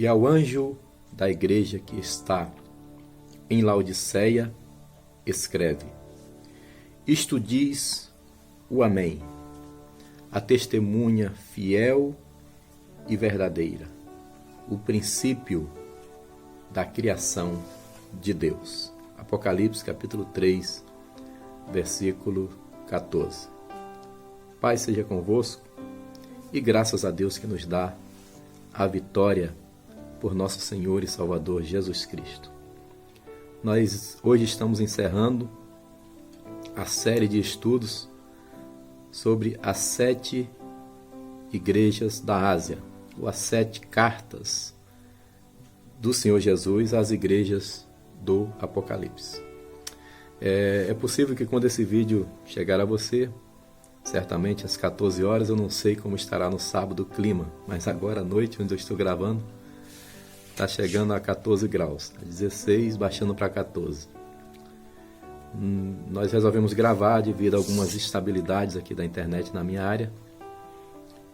E ao anjo da igreja que está em Laodiceia, escreve: Isto diz o Amém, a testemunha fiel e verdadeira, o princípio da criação de Deus. Apocalipse capítulo 3, versículo 14. Pai seja convosco e graças a Deus que nos dá a vitória por nosso Senhor e Salvador Jesus Cristo. Nós hoje estamos encerrando a série de estudos sobre as 7 igrejas da Ásia, ou as 7 cartas do Senhor Jesus às igrejas do Apocalipse. É possível que quando esse vídeo chegar a você, certamente às 14 horas, eu não sei como estará no sábado o clima, mas agora à noite, onde eu estou gravando, está chegando a 14 graus, 16 baixando para 14. Nós resolvemos gravar devido a algumas instabilidades aqui da internet na minha área.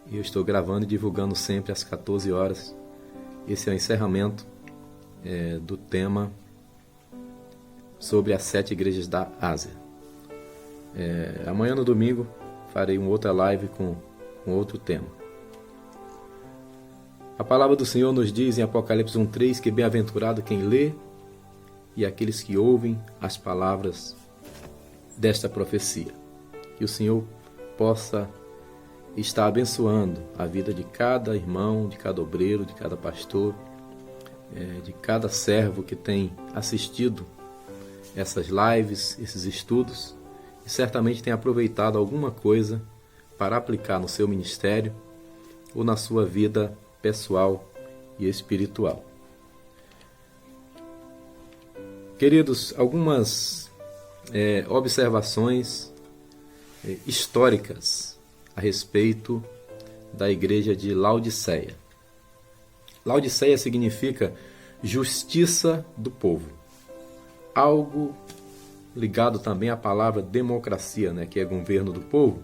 E eu estou gravando e divulgando sempre às 14 horas. Esse é o encerramento do tema sobre as 7 igrejas da Ásia. Amanhã no domingo farei uma outra live com outro tema. A palavra do Senhor nos diz em Apocalipse 1:3 que bem-aventurado quem lê e aqueles que ouvem as palavras desta profecia. Que o Senhor possa estar abençoando a vida de cada irmão, de cada obreiro, de cada pastor, de cada servo que tem assistido essas lives, esses estudos, e certamente tem aproveitado alguma coisa para aplicar no seu ministério ou na sua vida pessoal e espiritual. Queridos, algumas observações históricas a respeito da igreja de Laodiceia. Laodiceia significa justiça do povo. Algo ligado também à palavra democracia, que é governo do povo.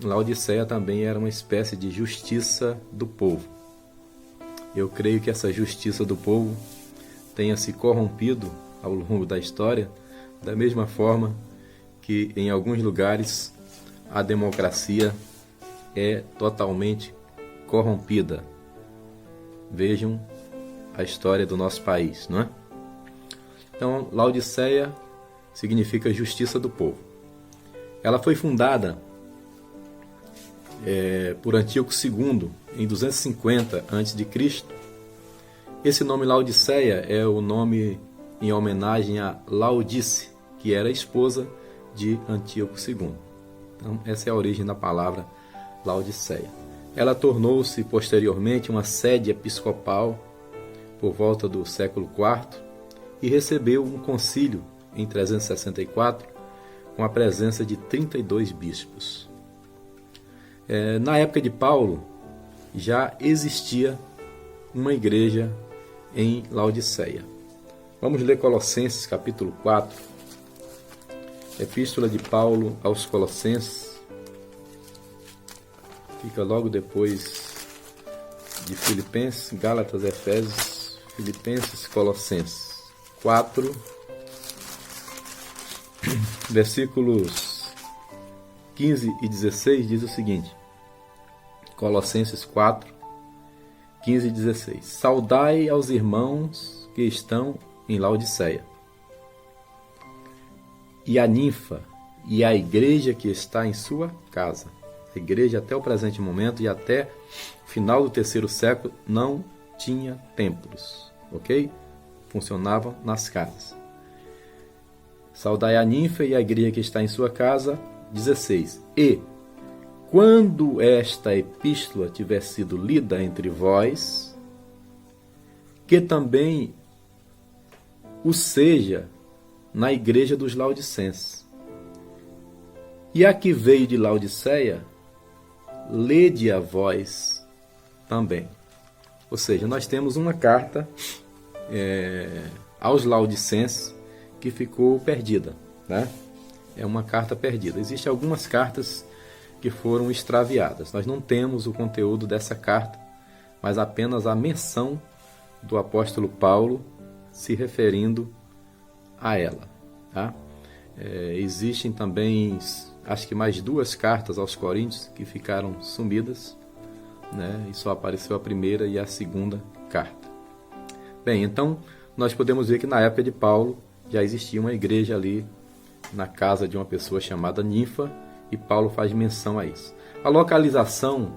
Laodiceia também era uma espécie de justiça do povo. Eu creio que essa justiça do povo tenha se corrompido ao longo da história, da mesma forma que em alguns lugares a democracia é totalmente corrompida. Vejam a história do nosso país, não é? Então, Laodiceia significa justiça do povo. Ela foi fundada por Antíoco II em 250 a.C. Esse nome Laodiceia é o nome em homenagem a Laodice, que era a esposa de Antíoco II. Então, essa é a origem da palavra Laodiceia. Ela tornou-se posteriormente uma sede episcopal por volta do século IV e recebeu um concílio em 364 com a presença de 32 bispos. Na época de Paulo, já existia uma igreja em Laodiceia. Vamos ler Colossenses capítulo 4, Epístola de Paulo aos Colossenses. Fica logo depois de Filipenses, Gálatas, Efésios, Filipenses, Colossenses 4, versículos 15 e 16 diz o seguinte: Colossenses 4, 15 e 16. Saudai aos irmãos que estão em Laodiceia, e a ninfa, e a igreja que está em sua casa. A igreja até o presente momento e até o final do 3º século não tinha templos, ok? Funcionavam nas casas. Saudai a ninfa e a igreja que está em sua casa. 16. E, quando esta epístola tiver sido lida entre vós, que também o seja na igreja dos Laodicenses. E a que veio de Laodiceia, lede a vós também. Ou seja, nós temos uma carta aos Laodicenses que ficou perdida, né? É uma carta perdida. Existem algumas cartas que foram extraviadas. Nós não temos o conteúdo dessa carta, mas apenas a menção do apóstolo Paulo se referindo a ela. Tá? Existem também, acho que mais 2 cartas aos Coríntios que ficaram sumidas, né? E só apareceu a primeira e a segunda carta. Bem, então nós podemos ver que na época de Paulo já existia uma igreja ali na casa de uma pessoa chamada Ninfa, e Paulo faz menção a isso. A localização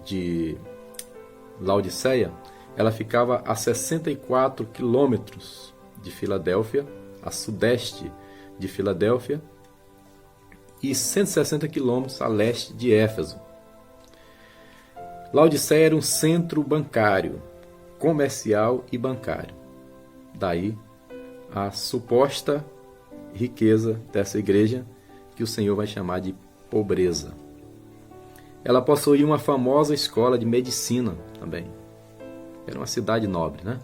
de Laodiceia, ela ficava a 64 quilômetros de Filadélfia, a sudeste de Filadélfia, e 160 quilômetros a leste de Éfeso. Laodiceia era um centro bancário, comercial e bancário. Daí a suposta riqueza dessa igreja, que o Senhor vai chamar de pobreza. Ela possuía uma famosa escola de medicina também. Era uma cidade nobre, né?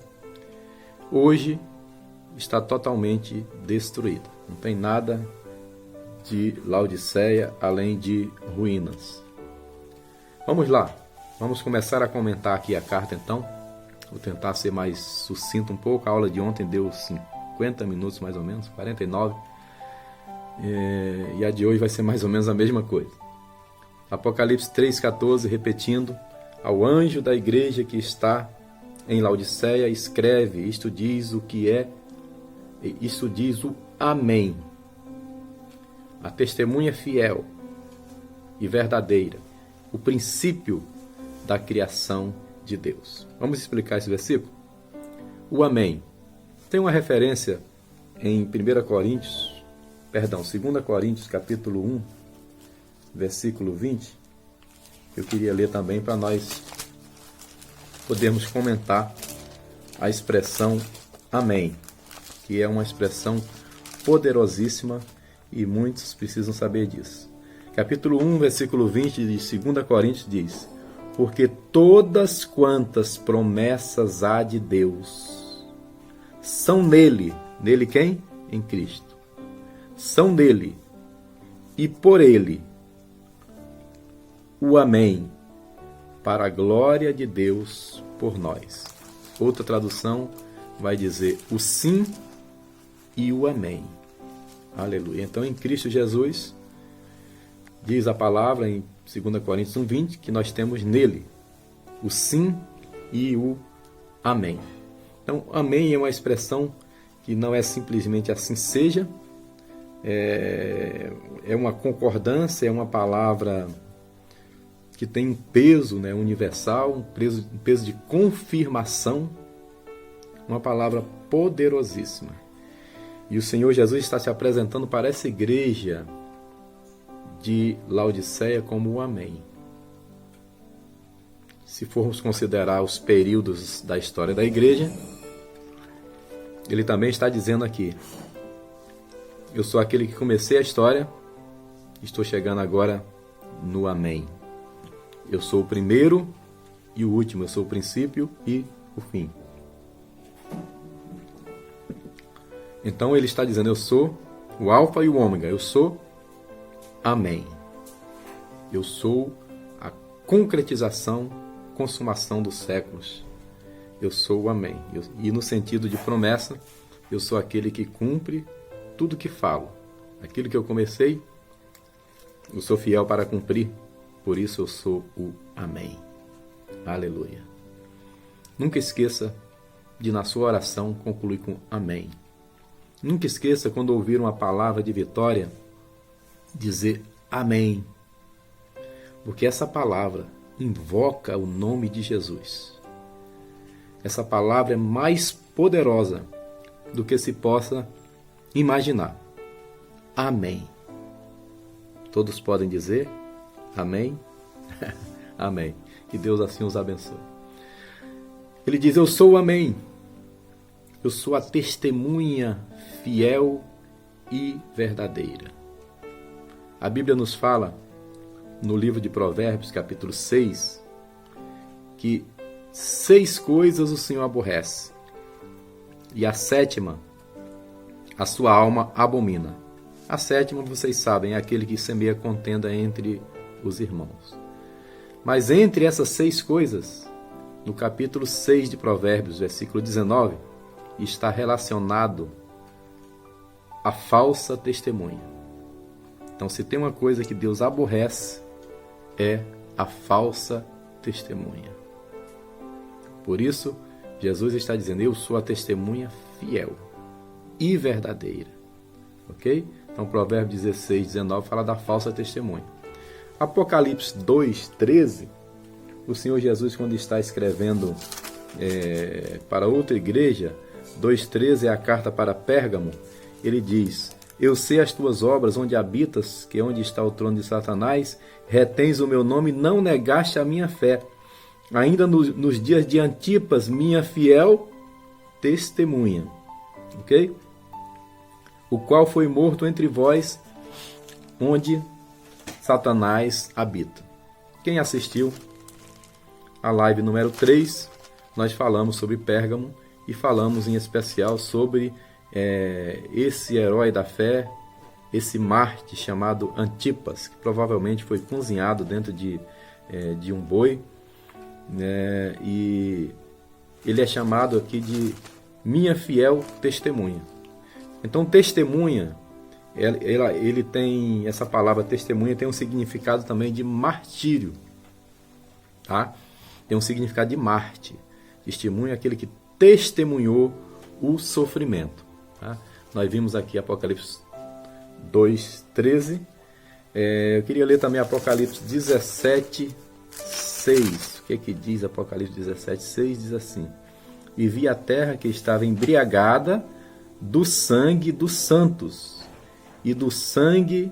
Hoje está totalmente destruída. Não tem nada de Laodiceia além de ruínas. Vamos lá. Vamos começar a comentar aqui a carta então. Vou tentar ser mais sucinto um pouco. A aula de ontem deu 50 minutos mais ou menos, 49. E a de hoje vai ser mais ou menos a mesma coisa. Apocalipse 3,14, repetindo: ao anjo da igreja que está em Laodiceia, escreve: isto diz o que é, isto diz o Amém, a testemunha fiel e verdadeira, o princípio da criação de Deus. Vamos explicar esse versículo? O Amém tem uma referência em 2 Coríntios, capítulo 1, versículo 20, que eu queria ler também para nós podermos comentar a expressão Amém, que é uma expressão poderosíssima e muitos precisam saber disso. Capítulo 1, versículo 20 de 2 Coríntios diz: porque todas quantas promessas há de Deus são nele. Nele quem? Em Cristo. São nele e por ele o Amém, para a glória de Deus por nós. Outra tradução vai dizer o sim e o Amém. Aleluia. Então, em Cristo Jesus, diz a palavra em 2 Coríntios 1:20, que nós temos nele o sim e o Amém. Então, Amém é uma expressão que não é simplesmente assim seja, é uma concordância, é uma palavra que tem um peso, né, universal, um peso de confirmação, uma palavra poderosíssima. E o Senhor Jesus está se apresentando para essa igreja de Laodiceia como o Amém. Se formos considerar os períodos da história da igreja, ele também está dizendo aqui: eu sou aquele que comecei a história, estou chegando agora no Amém. Eu sou o primeiro e o último, eu sou o princípio e o fim. Então ele está dizendo: eu sou o Alfa e o Ômega, eu sou Amém. Eu sou a concretização, consumação dos séculos. Eu sou o Amém. E no sentido de promessa, eu sou aquele que cumpre tudo que falo. Aquilo que eu comecei, eu sou fiel para cumprir. Por isso eu sou o Amém. Aleluia. Nunca esqueça de, na sua oração, concluir com Amém. Nunca esqueça, quando ouvir uma palavra de vitória, dizer Amém. Porque essa palavra invoca o nome de Jesus. Essa palavra é mais poderosa do que se possa imaginar. Amém. Todos podem dizer Amém? Amém. Que Deus assim os abençoe. Ele diz: eu sou o Amém. Eu sou a testemunha fiel e verdadeira. A Bíblia nos fala, no livro de Provérbios, capítulo 6, que 6 coisas o Senhor aborrece, e a 7ª, a sua alma abomina. A 7ª, vocês sabem, é aquele que semeia contenda entre os irmãos. Mas entre essas 6 coisas, no capítulo 6 de Provérbios, versículo 19, está relacionado à falsa testemunha. Então, se tem uma coisa que Deus aborrece, é a falsa testemunha. Por isso, Jesus está dizendo: eu sou a testemunha fiel e verdadeira. Ok? Então, Provérbios 16, 19 fala da falsa testemunha. Apocalipse 2, 13, o Senhor Jesus, quando está escrevendo para outra igreja, 2,13 é a carta para Pérgamo, ele diz: eu sei as tuas obras, onde habitas, que é onde está o trono de Satanás, retens o meu nome, não negaste a minha fé. Ainda nos dias de Antipas, minha fiel testemunha. Ok? O qual foi morto entre vós, onde Satanás habita. Quem assistiu a live número 3, nós falamos sobre Pérgamo e falamos em especial sobre esse herói da fé, esse Marte chamado Antipas, que provavelmente foi cozinhado dentro de um boi, né? E ele é chamado aqui de minha fiel testemunha. Então, testemunha, ele tem, essa palavra testemunha tem um significado também de martírio, tá? Tem um significado de Marte. Testemunha é aquele que testemunhou o sofrimento. Tá? Nós vimos aqui Apocalipse 2:13. Eu queria ler também Apocalipse 17:6. O que é que diz Apocalipse 17:6? Diz assim: e vi a terra que estava embriagada do sangue dos santos e do sangue...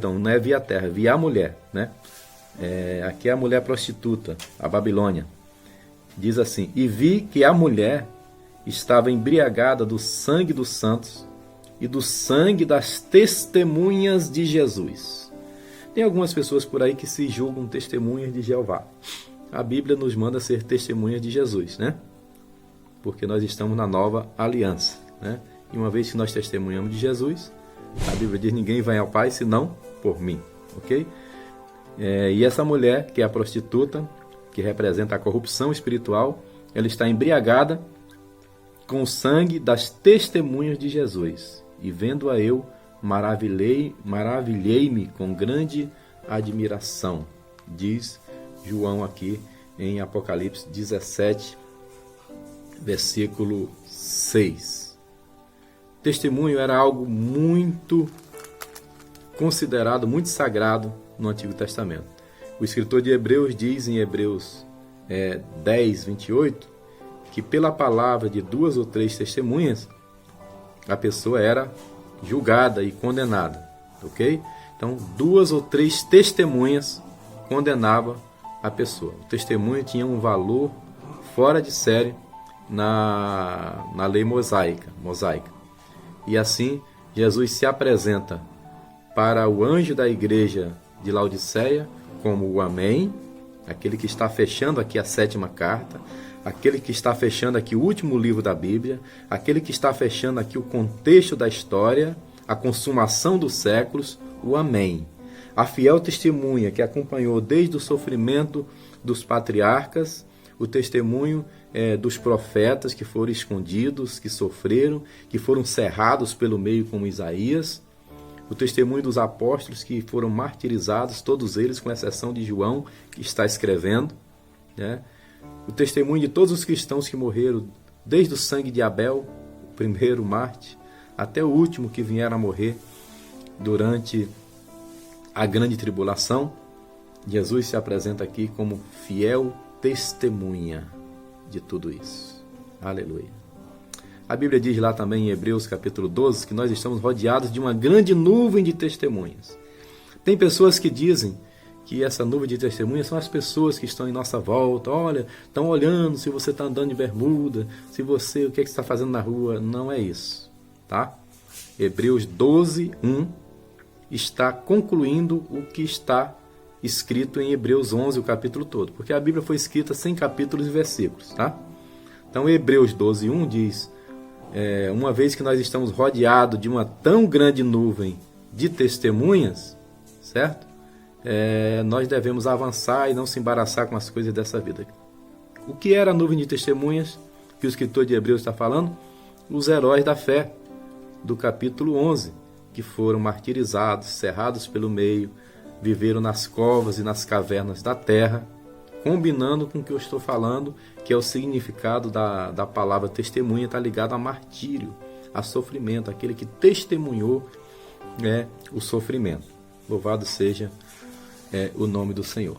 não é vi a terra, vi a mulher, né? Aqui é a mulher prostituta, a Babilônia. Diz assim: e vi que a mulher estava embriagada do sangue dos santos e do sangue das testemunhas de Jesus. Tem algumas pessoas por aí que se julgam testemunhas de Jeová. A Bíblia nos manda ser testemunhas de Jesus, né? Porque nós estamos na nova aliança, né? E uma vez que nós testemunhamos de Jesus, a Bíblia diz: ninguém vai ao Pai senão por mim, ok? E essa mulher, que é a prostituta, que representa a corrupção espiritual, ela está embriagada com o sangue das testemunhas de Jesus. E vendo-a eu, maravilhei-me com grande admiração. Diz João aqui em Apocalipse 17, versículo 6. Testemunho era algo muito considerado, muito sagrado no Antigo Testamento. O escritor de Hebreus diz em Hebreus 10, 28, que pela palavra de 2 ou 3 testemunhas, a pessoa era julgada e condenada, ok? Então, 2 ou 3 testemunhas condenavam a pessoa. O testemunho tinha um valor fora de série na lei mosaica. E assim, Jesus se apresenta para o anjo da igreja de Laodiceia como o Amém, aquele que está fechando aqui a 7ª carta, aquele que está fechando aqui o último livro da Bíblia, aquele que está fechando aqui o contexto da história, a consumação dos séculos, o Amém. A fiel testemunha que acompanhou desde o sofrimento dos patriarcas, o testemunho dos profetas que foram escondidos, que sofreram, que foram cerrados pelo meio como Isaías, o testemunho dos apóstolos que foram martirizados, todos eles, com exceção de João, que está escrevendo, né? O testemunho de todos os cristãos que morreram, desde o sangue de Abel, o primeiro Marte, até o último que vieram a morrer durante a grande tribulação. Jesus se apresenta aqui como fiel testemunha de tudo isso. Aleluia. A Bíblia diz lá também em Hebreus capítulo 12 que nós estamos rodeados de uma grande nuvem de testemunhas. Tem pessoas que dizem que essa nuvem de testemunhas são as pessoas que estão em nossa volta. Olha, estão olhando se você está andando de bermuda, se você, o que é que você está fazendo na rua. Não é isso, tá? Hebreus 12, 1 está concluindo o que está escrito em Hebreus 11, o capítulo todo, porque a Bíblia foi escrita sem capítulos e versículos, tá? Então, Hebreus 12, 1 diz: uma vez que nós estamos rodeados de uma tão grande nuvem de testemunhas, certo? Nós devemos avançar e não se embaraçar com as coisas dessa vida. O que era a nuvem de testemunhas que o escritor de Hebreus está falando? Os heróis da fé, do capítulo 11, que foram martirizados, cerrados pelo meio, viveram nas covas e nas cavernas da terra, combinando com o que eu estou falando, que é o significado da palavra testemunha, está ligado a martírio, a sofrimento, aquele que testemunhou o sofrimento. Louvado seja o nome do Senhor.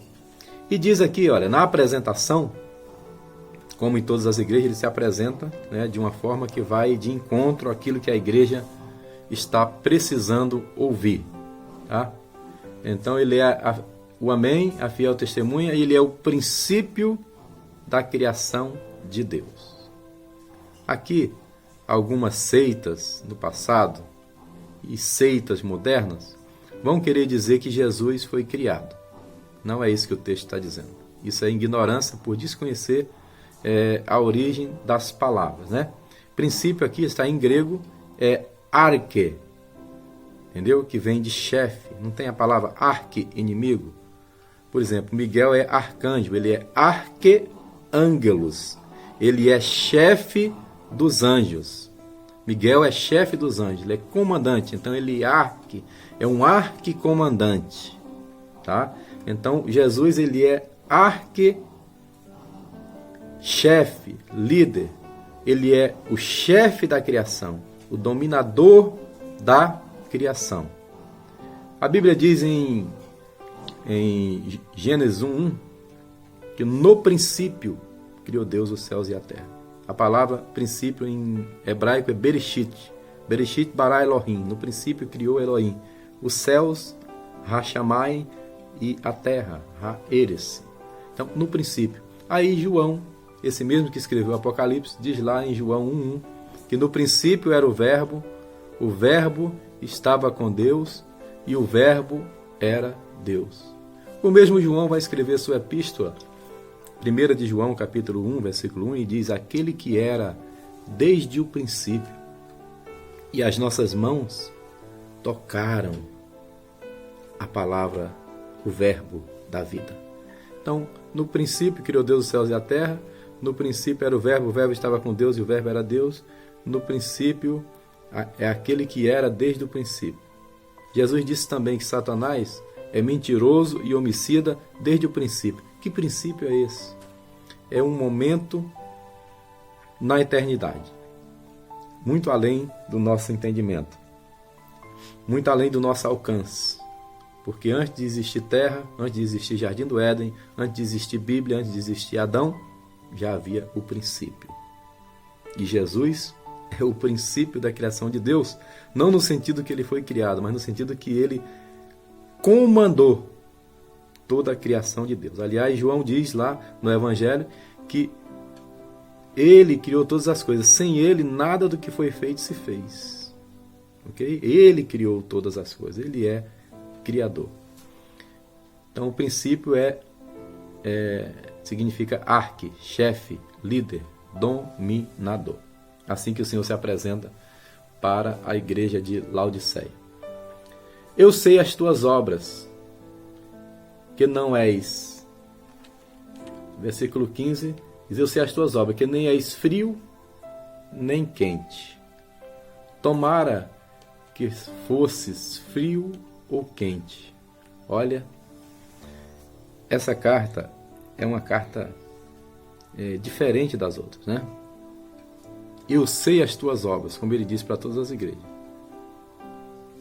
E diz aqui, olha, na apresentação, como em todas as igrejas, ele se apresenta de uma forma que vai de encontro àquilo que a igreja está precisando ouvir. Tá? Então ele é o Amém, a fiel testemunha, e ele é o princípio da criação de Deus. Aqui, algumas seitas do passado e seitas modernas vão querer dizer que Jesus foi criado. Não é isso que o texto está dizendo. Isso é ignorância por desconhecer a origem das palavras. Princípio aqui está em grego, é arque, entendeu? Que vem de chefe. Não tem a palavra arque, inimigo? Por exemplo, Miguel é arcanjo, ele é arque-ângelos. Ele é chefe dos anjos. Miguel é chefe dos anjos, ele é comandante. Então ele é um arquicomandante. Tá? Então Jesus ele é arque-chefe, líder. Ele é o chefe da criação, o dominador da criação. A Bíblia diz em Gênesis 1:1 que no princípio criou Deus os céus e a terra. A palavra princípio em hebraico é Bereshit. Bereshit bara Elohim. No princípio criou Elohim. Os céus, Hashamai, e a terra, Ha-Eres. Então, no princípio. Aí João, esse mesmo que escreveu o Apocalipse, diz lá em João 1:1 que no princípio era o Verbo estava com Deus e o Verbo era Deus. O mesmo João vai escrever sua epístola, 1 de João, capítulo 1, versículo 1, e diz: aquele que era desde o princípio, e as nossas mãos tocaram a palavra, o verbo da vida. Então, no princípio criou Deus os céus e a terra, no princípio era o verbo estava com Deus e o verbo era Deus, no princípio é aquele que era desde o princípio. Jesus disse também que Satanás é mentiroso e homicida desde o princípio. Que princípio é esse? É um momento na eternidade, muito além do nosso entendimento, muito além do nosso alcance. Porque antes de existir terra, antes de existir Jardim do Éden, antes de existir Bíblia, antes de existir Adão, já havia o princípio. E Jesus é o princípio da criação de Deus, não no sentido que ele foi criado, mas no sentido que ele comandou toda a criação de Deus. Aliás, João diz lá no Evangelho que ele criou todas as coisas. Sem ele, nada do que foi feito se fez. Okay? Ele criou todas as coisas. Ele é criador. Então, o princípio significa arque, chefe, líder, dominador. Assim que o Senhor se apresenta para a igreja de Laodiceia. Eu sei as tuas obras, que não és, versículo 15, diz: eu sei as tuas obras, que nem és frio, nem quente. Tomara que fosses frio ou quente. Olha, essa carta é uma carta diferente das outras, né? Eu sei as tuas obras, como ele diz para todas as igrejas.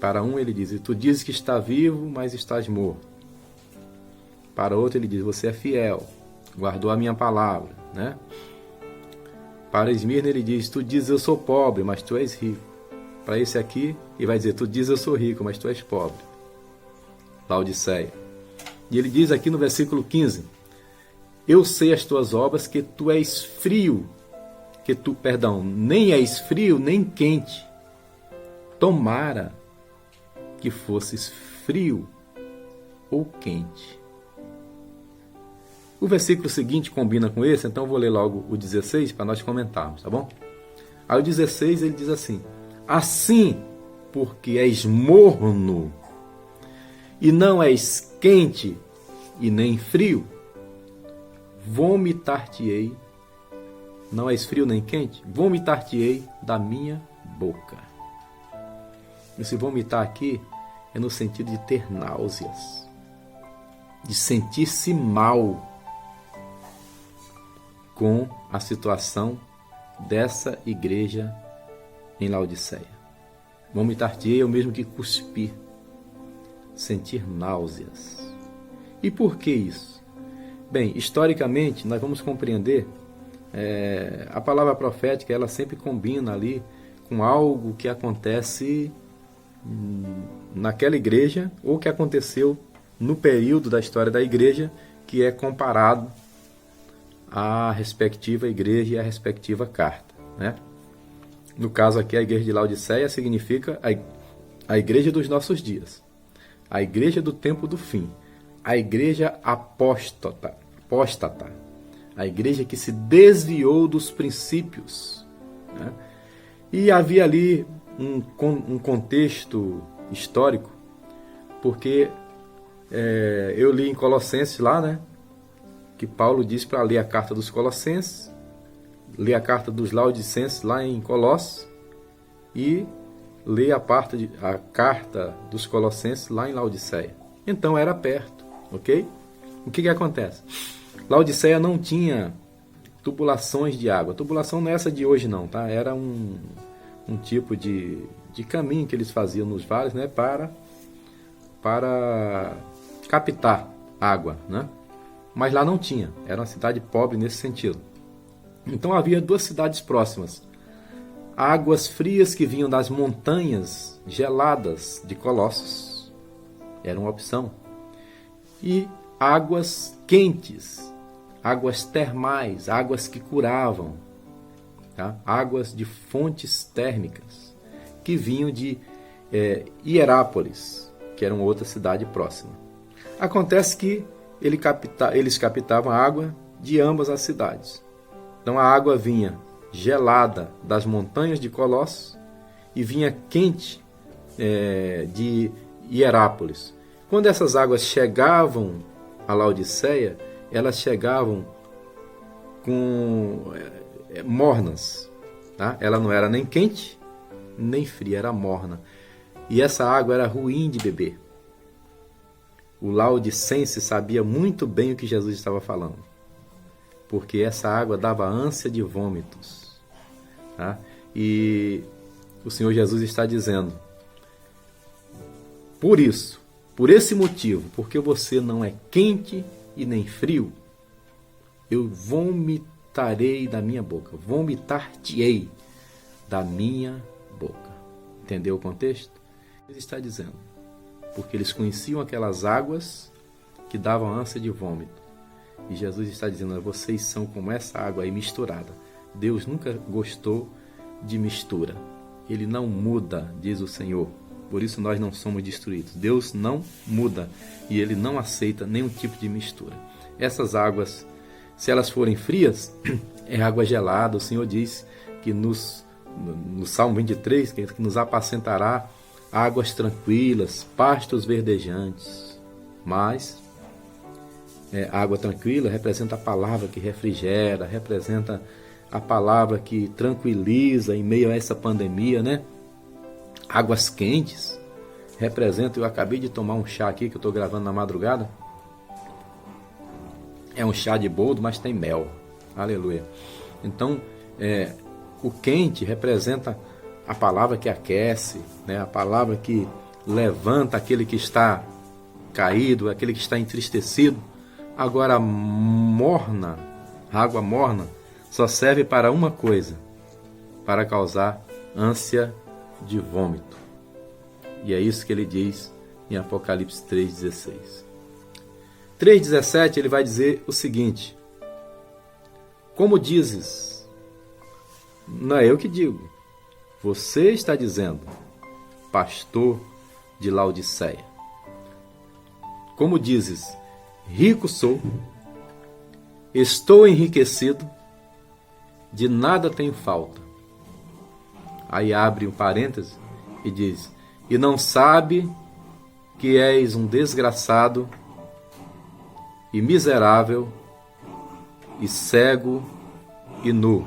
Para um ele diz: tu dizes que está vivo, mas estás morto. Para outro ele diz: você é fiel, guardou a minha palavra, né? Para Esmirna ele diz: tu dizes eu sou pobre, mas tu és rico. Para esse aqui ele vai dizer: tu dizes eu sou rico, mas tu és pobre. Laodiceia. E ele diz aqui no versículo 15: eu sei as tuas obras, que tu és frio, nem és frio nem quente. Tomara que fosses frio ou quente. O versículo seguinte combina com esse, então eu vou ler logo o 16 para nós comentarmos, tá bom? Aí o 16 ele diz assim: assim, porque és morno e não és quente e nem frio, vomitar-te-ei, não és frio nem quente, vomitar-te-ei da minha boca. Esse vomitar aqui é no sentido de ter náuseas, de sentir-se mal com a situação dessa igreja em Laodiceia. Vomitar-te-ei é o mesmo que cuspir, sentir náuseas. E por que isso? Bem, historicamente, nós vamos compreender, a palavra profética, ela sempre combina ali com algo que acontece naquela igreja ou que aconteceu no período da história da igreja que é comparado à respectiva igreja e à respectiva carta, né? No caso aqui, a igreja de Laodiceia significa a igreja dos nossos dias, a igreja do tempo do fim, a igreja apóstata, a igreja que se desviou dos princípios, né? E havia ali um contexto histórico, porque eu li em Colossenses lá, né, que Paulo diz para ler a carta dos Colossenses, ler a carta dos Laodicenses lá em Colossos e ler a carta dos Colossenses lá em Laodiceia. Então era perto, ok? O que acontece? Laodiceia não tinha tubulações de água. A tubulação não é essa de hoje não, tá? Era um tipo de caminho que eles faziam nos vales, né, para captar água, né? Mas lá não tinha, era uma cidade pobre nesse sentido. Então havia duas cidades próximas, águas frias que vinham das montanhas geladas de Colossos, era uma opção, e águas quentes, águas termais, águas que curavam, tá? Águas de fontes térmicas que vinham de Hierápolis, que era uma outra cidade próxima. Acontece que eles captavam a água de ambas as cidades. Então a água vinha gelada das montanhas de Colossos e vinha quente de Hierápolis. Quando essas águas chegavam a Laodiceia, elas chegavam com mornas, tá? Ela não era nem quente nem fria, era morna. E essa água era ruim de beber. O laodicense sabia muito bem o que Jesus estava falando, porque essa água dava ânsia de vômitos, tá? E o Senhor Jesus está dizendo, por isso, por esse motivo, porque você não é quente e nem frio, eu vomitarei da minha boca, vomitar-te-ei da minha boca. Entendeu o contexto? Ele está dizendo, porque eles conheciam aquelas águas que davam ânsia de vômito. E Jesus está dizendo, vocês são como essa água aí misturada. Deus nunca gostou de mistura. Ele não muda, diz o Senhor. Por isso nós não somos destruídos. Deus não muda e Ele não aceita nenhum tipo de mistura. Essas águas, se elas forem frias, é água gelada. O Senhor diz que no Salmo 23, que nos apacentará águas tranquilas, pastos verdejantes. Mas água tranquila representa a palavra que refrigera, representa a palavra que tranquiliza em meio a essa pandemia, né? Águas quentes representa, eu acabei de tomar um chá aqui que eu estou gravando na madrugada. É um chá de boldo, mas tem mel. Aleluia. Então, o quente representa a palavra que aquece, né? A palavra que levanta aquele que está caído, aquele que está entristecido. Agora, a água morna, só serve para uma coisa, para causar ânsia de vômito. E é isso que ele diz em Apocalipse 3,16. 3,17 ele vai dizer o seguinte, como dizes, não é eu que digo, você está dizendo, pastor de Laodiceia. Como dizes, rico sou, estou enriquecido, de nada tenho falta. Aí abre um parêntese e diz, e não sabe que és um desgraçado e miserável e cego e nu.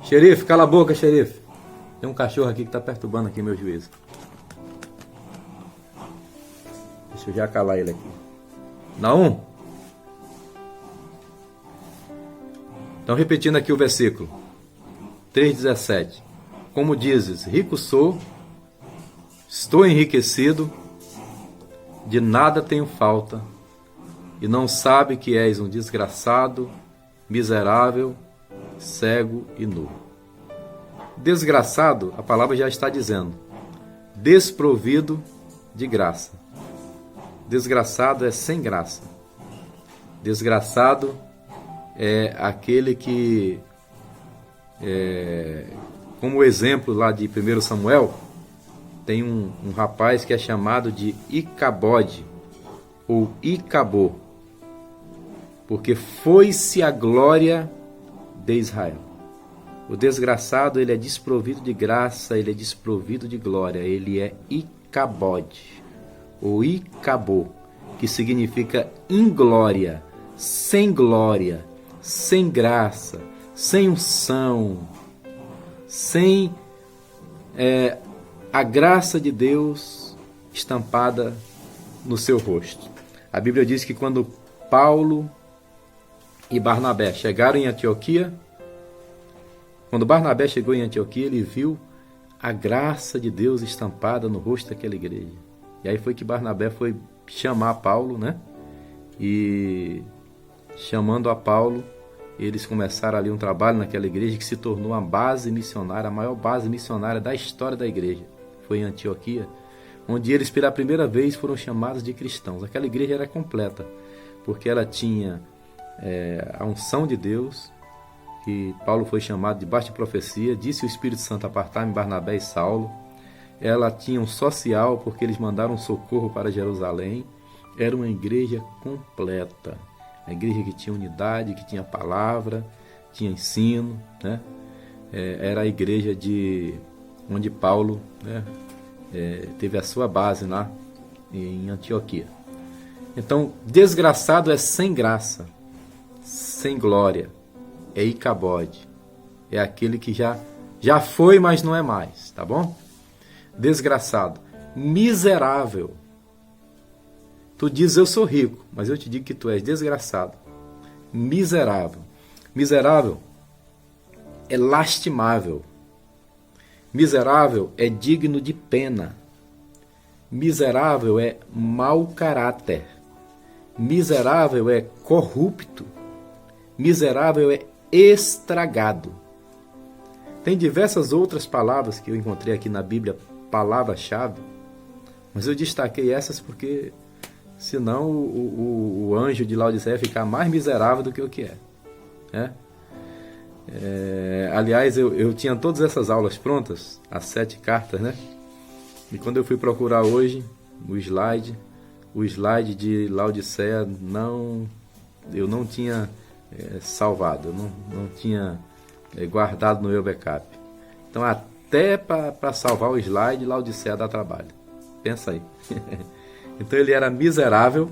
Xerife, cala a boca, xerife. Tem um cachorro aqui que está perturbando aqui meu juízo. Deixa eu já calar ele aqui. Naum? Então, repetindo aqui o versículo 3,17. Como dizes, rico sou, estou enriquecido, de nada tenho falta, e não sabe que és um desgraçado, miserável, cego e nu. Desgraçado, a palavra já está dizendo, desprovido de graça. Desgraçado é sem graça. Desgraçado é aquele que, como o exemplo lá de 1 Samuel, tem um rapaz que é chamado de Icabode, ou Icabô, porque foi-se a glória de Israel. O desgraçado, ele é desprovido de graça, ele é desprovido de glória, ele é Icabode, ou Icabô, que significa inglória, sem glória, sem graça, sem unção, sem a graça de Deus estampada no seu rosto. A Bíblia diz que quando Paulo e Barnabé chegaram em Antioquia, quando Barnabé chegou em Antioquia, ele viu a graça de Deus estampada no rosto daquela igreja. E aí foi que Barnabé foi chamar Paulo, né? E chamando a Paulo, eles começaram ali um trabalho naquela igreja que se tornou a base missionária, a maior base missionária da história da igreja. Foi em Antioquia, onde eles pela primeira vez foram chamados de cristãos. Aquela igreja era completa, porque ela tinha a unção de Deus, que Paulo foi chamado debaixo de profecia, disse o Espírito Santo apartar-me Barnabé e Saulo. Ela tinha um social, porque eles mandaram socorro para Jerusalém. Era uma igreja completa, a igreja que tinha unidade, que tinha palavra, tinha ensino, né? Era a igreja onde Paulo, né, teve a sua base lá em Antioquia. Então, desgraçado é sem graça, sem glória, é Icabode, é aquele que já foi, mas não é mais, tá bom? Desgraçado, miserável. Tu dizes eu sou rico, mas eu te digo que tu és desgraçado, miserável. Miserável é lastimável. Miserável é digno de pena. Miserável é mau caráter. Miserável é corrupto. Miserável é estragado. Tem diversas outras palavras que eu encontrei aqui na Bíblia, palavra-chave, mas eu destaquei essas porque senão o anjo de Laodiceia ia ficar mais miserável do que o que é, né? Aliás, eu tinha todas essas aulas prontas, as 7 cartas, né? E quando eu fui procurar hoje o slide de Laodiceia, eu não tinha salvado, eu não tinha guardado no meu backup. Então até para salvar o slide, Laodiceia dá trabalho. Pensa aí. Então ele era miserável,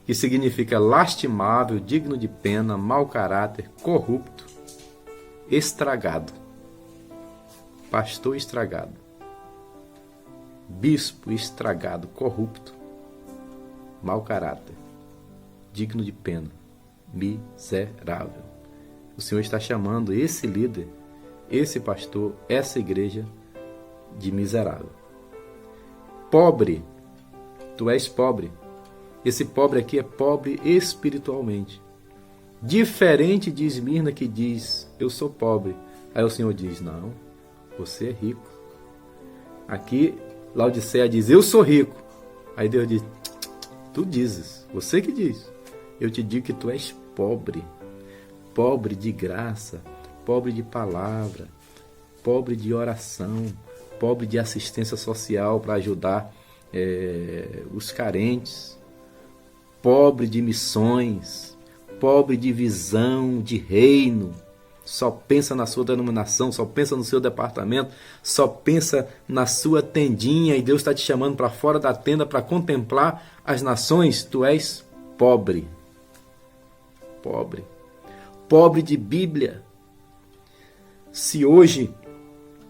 que significa lastimável, digno de pena, mau caráter, corrupto, estragado, pastor estragado, bispo estragado, corrupto, mau caráter, digno de pena, miserável. O Senhor está chamando esse líder, esse pastor, essa igreja de miserável. Pobre, tu és pobre. Esse pobre aqui é pobre espiritualmente. Diferente de Esmirna, que diz, eu sou pobre. Aí o Senhor diz, não, você é rico. Aqui, Laodiceia diz, eu sou rico. Aí Deus diz, tu dizes, você que diz. Eu te digo que tu és pobre. Pobre de graça, pobre de palavra, pobre de oração, pobre de assistência social para ajudar os carentes, pobre de missões, pobre de visão, de reino, só pensa na sua denominação, só pensa no seu departamento, só pensa na sua tendinha, e Deus está te chamando para fora da tenda para contemplar as nações. Tu és pobre. pobre. Pobre de Bíblia. Se hoje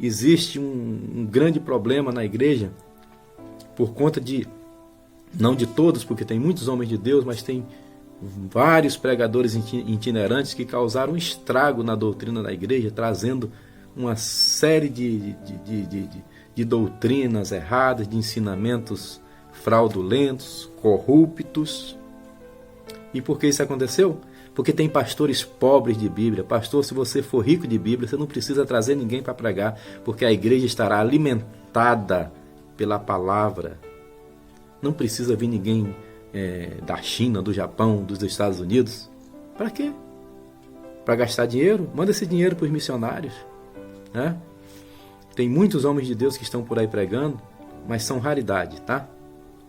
existe um grande problema na igreja, por conta de, não de todos, porque tem muitos homens de Deus, mas tem vários pregadores itinerantes que causaram um estrago na doutrina da igreja, trazendo uma série de doutrinas erradas, de ensinamentos fraudulentos, corruptos. E por que isso aconteceu? Porque tem pastores pobres de Bíblia. Pastor, se você for rico de Bíblia, você não precisa trazer ninguém para pregar, porque a igreja estará alimentada pela palavra. Não precisa vir ninguém da China, do Japão, dos Estados Unidos. Para quê? Para gastar dinheiro? Manda esse dinheiro para os missionários, né? Tem muitos homens de Deus que estão por aí pregando, mas são raridade, tá?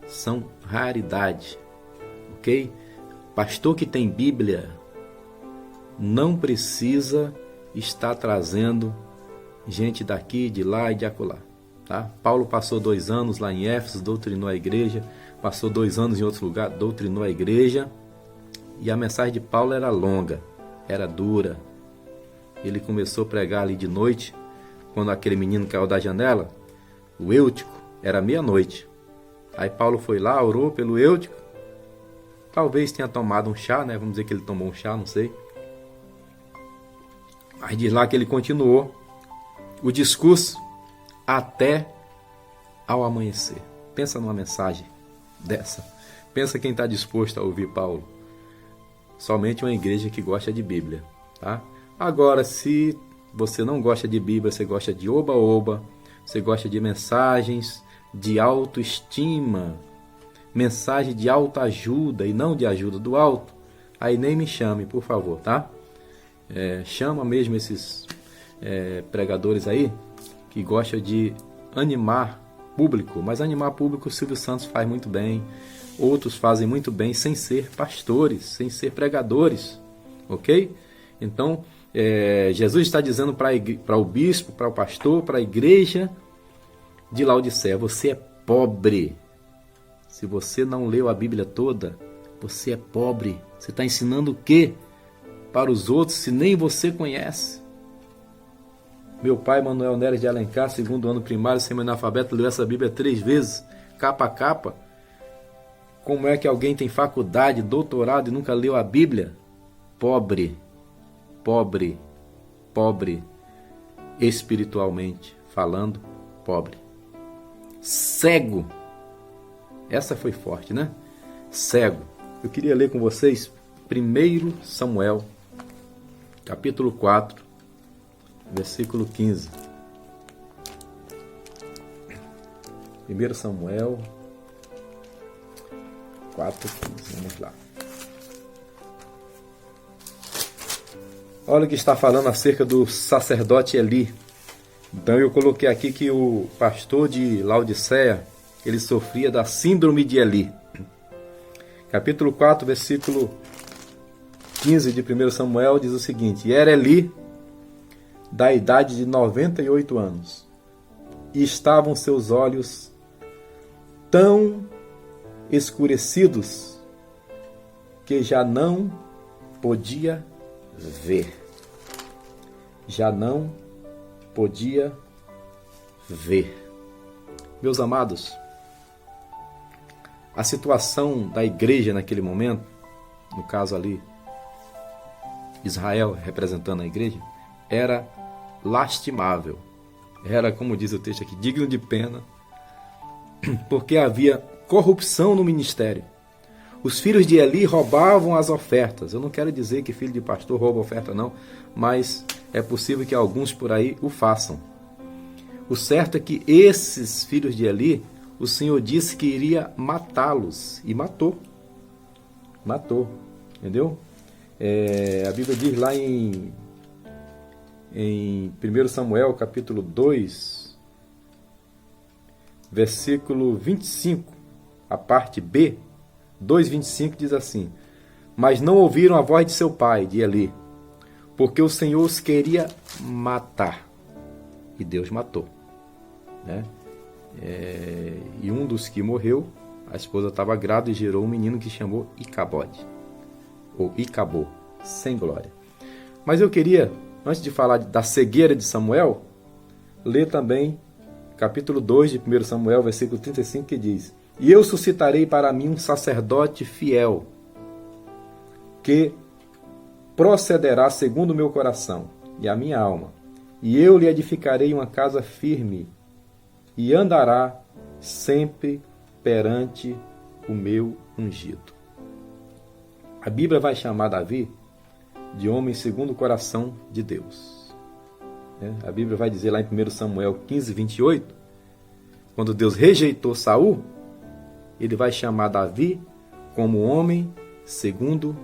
São raridade, ok? Pastor que tem Bíblia não precisa estar trazendo gente daqui, de lá e de acolá, tá? Paulo passou 2 anos lá em Éfeso, doutrinou a igreja, passou 2 anos em outro lugar, doutrinou a igreja, e a mensagem de Paulo era longa, era dura. Ele começou a pregar ali de noite, quando aquele menino caiu da janela, o Eutico, era meia-noite. Aí Paulo foi lá, orou pelo Eutico, talvez tenha tomado um chá, né? Vamos dizer que ele tomou um chá, não sei. Mas diz lá que ele continuou o discurso até ao amanhecer. Pensa numa mensagem dessa. Pensa quem está disposto a ouvir Paulo. Somente uma igreja que gosta de Bíblia, tá? Agora, se você não gosta de Bíblia, você gosta de oba-oba, você gosta de mensagens de autoestima, mensagem de autoajuda e não de ajuda do alto, aí nem me chame, por favor, tá? Chama mesmo esses pregadores aí que gostam de animar público, mas animar público o Silvio Santos faz muito bem, outros fazem muito bem sem ser pastores, sem ser pregadores, ok? Então, Jesus está dizendo para o bispo, para o pastor, para a igreja de Laodiceia: você é pobre. Se você não leu a Bíblia toda, você é pobre. Você está ensinando o quê para os outros se nem você conhece? Meu pai, Manuel Neres de Alencar, 2º ano primário, semi-analfabeto, leu essa Bíblia 3 vezes, capa a capa. Como é que alguém tem faculdade, doutorado e nunca leu a Bíblia? Pobre, pobre, pobre, espiritualmente falando, pobre. Cego. Essa foi forte, né? Cego. Eu queria ler com vocês 1 Samuel, capítulo 4, versículo 15. 1 Samuel 4:15. Vamos lá. Olha o que está falando acerca do sacerdote Eli. Então eu coloquei aqui que o pastor de Laodiceia, ele sofria da síndrome de Eli. Capítulo 4, versículo 15 de 1 Samuel diz o seguinte: E era Eli da idade de 98 anos, e estavam seus olhos tão escurecidos que já não podia ver. Já não podia ver. Meus amados, a situação da igreja naquele momento, no caso ali, Israel representando a igreja, era lastimável. Era, como diz o texto aqui, digno de pena, porque havia corrupção no ministério. Os filhos de Eli roubavam as ofertas. Eu não quero dizer que filho de pastor rouba oferta, não, mas é possível que alguns por aí o façam. O certo é que esses filhos de Eli, o Senhor disse que iria matá-los, e matou. Matou, entendeu? A Bíblia diz lá em 1 Samuel, capítulo 2, versículo 25, a parte B, 2:25 diz assim: Mas não ouviram a voz de seu pai, de Eli, porque o Senhor os queria matar. E Deus matou, né? E um dos que morreu, a esposa estava grávida e gerou um menino que chamou Icabode, ou Icabô, sem glória. Mas eu queria, antes de falar da cegueira de Samuel, ler também capítulo 2 de 1 Samuel, versículo 35, que diz: E eu suscitarei para mim um sacerdote fiel, que procederá segundo o meu coração e a minha alma, e eu lhe edificarei uma casa firme, e andará sempre perante o meu ungido. A Bíblia vai chamar Davi de homem segundo o coração de Deus. A Bíblia vai dizer lá em 1 Samuel 15, 28, quando Deus rejeitou Saul, ele vai chamar Davi como homem segundo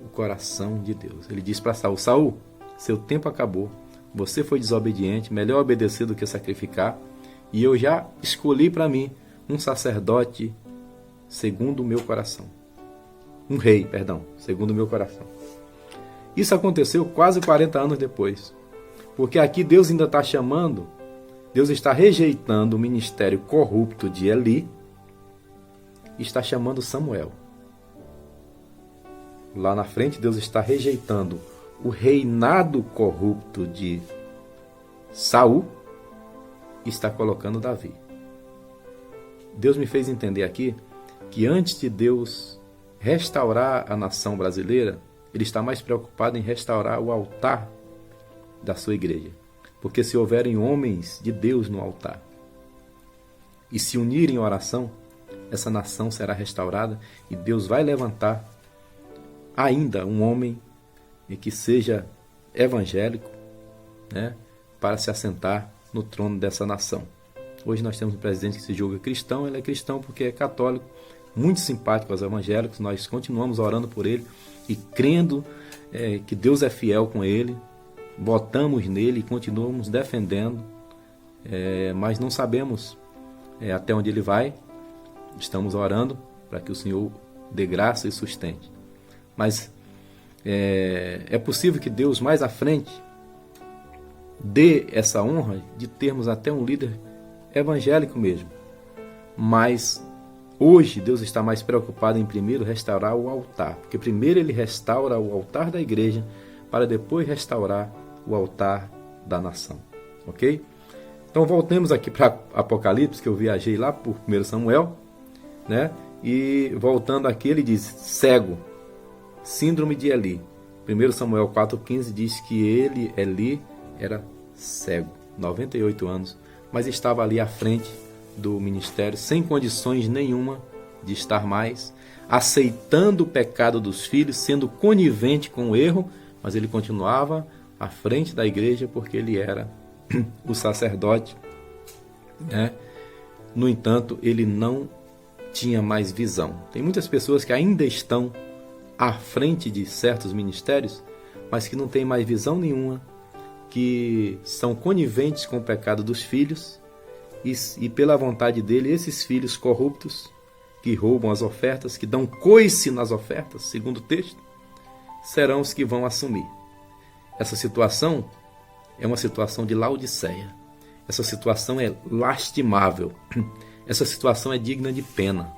o coração de Deus. Ele diz para Saul: Saul, seu tempo acabou, você foi desobediente, melhor obedecer do que sacrificar, e eu já escolhi para mim um sacerdote segundo o meu coração. Um rei, perdão, segundo o meu coração. Isso aconteceu quase 40 anos depois. Porque aqui Deus ainda está chamando, Deus está rejeitando o ministério corrupto de Eli e está chamando Samuel. Lá na frente Deus está rejeitando o reinado corrupto de Saul e está colocando Davi. Deus me fez entender aqui que antes de Deus restaurar a nação brasileira, Ele está mais preocupado em restaurar o altar da sua igreja. Porque se houverem homens de Deus no altar e se unirem em oração, essa nação será restaurada e Deus vai levantar ainda um homem que seja evangélico, para se assentar no trono dessa nação. Hoje nós temos um presidente que se julga cristão, ele é cristão porque é católico, muito simpático aos evangélicos, nós continuamos orando por ele e crendo que Deus é fiel com ele, votamos nele e continuamos defendendo, mas não sabemos até onde ele vai, estamos orando para que o Senhor dê graça e sustente. Mas é possível que Deus mais à frente dê essa honra de termos até um líder evangélico mesmo, mas hoje Deus está mais preocupado em primeiro restaurar o altar, porque primeiro Ele restaura o altar da igreja para depois restaurar o altar da nação, ok? Então voltemos aqui para Apocalipse, que eu viajei lá por 1 Samuel, e voltando aqui ele diz, cego, síndrome de Eli. 1 Samuel 4,15 diz que Eli era cego, 98 anos, mas estava ali à frente do ministério, sem condições nenhuma de estar mais, aceitando o pecado dos filhos, sendo conivente com o erro, mas ele continuava à frente da igreja porque ele era o sacerdote. No entanto, ele não tinha mais visão. Tem muitas pessoas que ainda estão à frente de certos ministérios, mas que não têm mais visão nenhuma, que são coniventes com o pecado dos filhos, e pela vontade dele, esses filhos corruptos, que roubam as ofertas, que dão coice nas ofertas, segundo o texto, serão os que vão assumir. Essa situação é uma situação de Laodiceia. Essa situação é lastimável. Essa situação é digna de pena.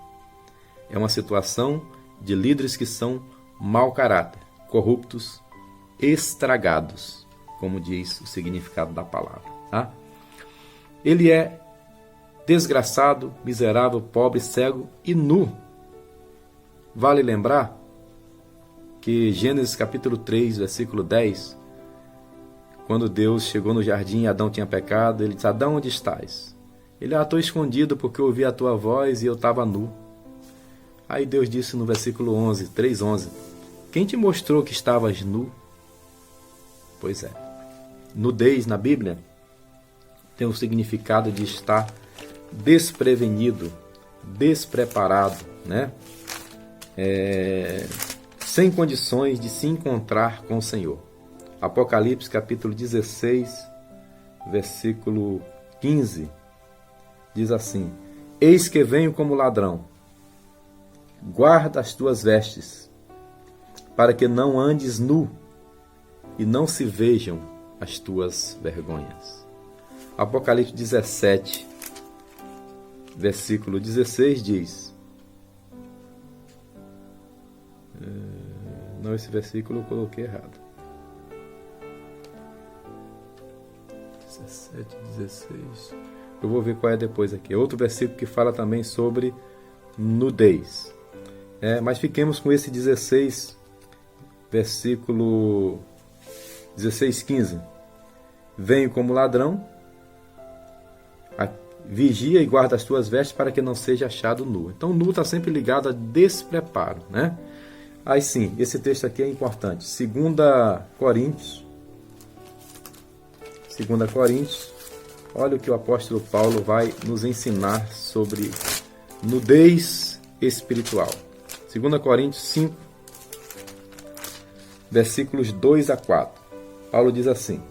É uma situação de líderes que são mau caráter, corruptos, estragados, como diz o significado da palavra. Ele é desgraçado, miserável, pobre, cego e nu. Vale lembrar que Gênesis capítulo 3, versículo 10, quando Deus chegou no jardim e Adão tinha pecado, ele disse, Adão, onde estás? Ele, estou escondido porque eu ouvi a tua voz e eu estava nu. Aí Deus disse no versículo 11, 3:11, quem te mostrou que estavas nu? Pois é, nudez na Bíblia tem o significado de estar desprevenido, despreparado, sem condições de se encontrar com o Senhor. Apocalipse capítulo 16, versículo 15, diz assim, eis que venho como ladrão, guarda as tuas vestes, para que não andes nu e não se vejam as tuas vergonhas. Apocalipse 17, versículo 16 diz, Não, esse versículo eu coloquei errado. 17, 16. Eu vou ver qual é depois aqui. Outro versículo que fala também sobre nudez. Mas fiquemos com esse 16, versículo 16, 15. Venho como ladrão, vigia e guarda as tuas vestes para que não seja achado nu. Então, nu está sempre ligado a despreparo, né? Aí sim, esse texto aqui é importante. 2 Coríntios, olha o que o apóstolo Paulo vai nos ensinar sobre nudez espiritual. 2 Coríntios 5, versículos 2 a 4. Paulo diz assim: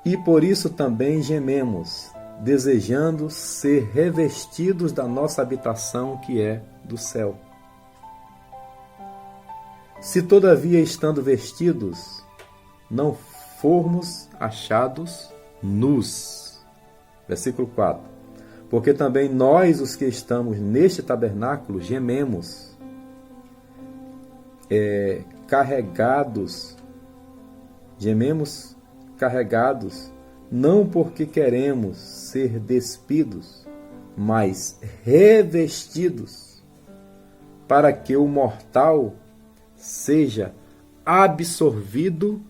E por isso também gememos, desejando ser revestidos da nossa habitação que é do céu. Se todavia estando vestidos, não formos achados nus. Versículo 4. Porque também nós, os que estamos neste tabernáculo, gememos, carregados, não porque queremos ser despidos, mas revestidos, para que o mortal seja absorvido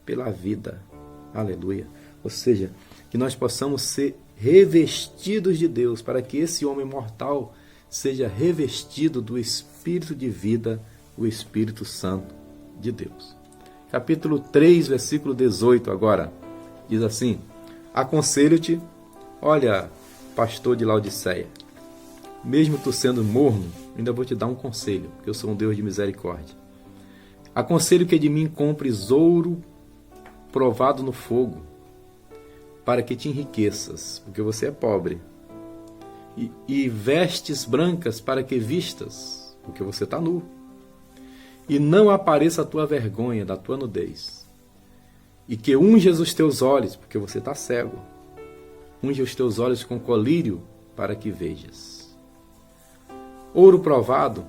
pela vida. Aleluia. Ou seja, que nós possamos ser revestidos de Deus, para que esse homem mortal seja revestido do Espírito de vida, o Espírito Santo de Deus. Capítulo 3, versículo 18 agora, diz assim: Aconselho-te, olha, pastor de Laodiceia, mesmo tu sendo morno, ainda vou te dar um conselho, porque eu sou um Deus de misericórdia. Aconselho que de mim compres ouro provado no fogo, para que te enriqueças, porque você é pobre, e vestes brancas para que vistas, porque você está nu, e não apareça a tua vergonha da tua nudez, e que unjas os teus olhos, porque você está cego, unja os teus olhos com colírio para que vejas. Ouro provado,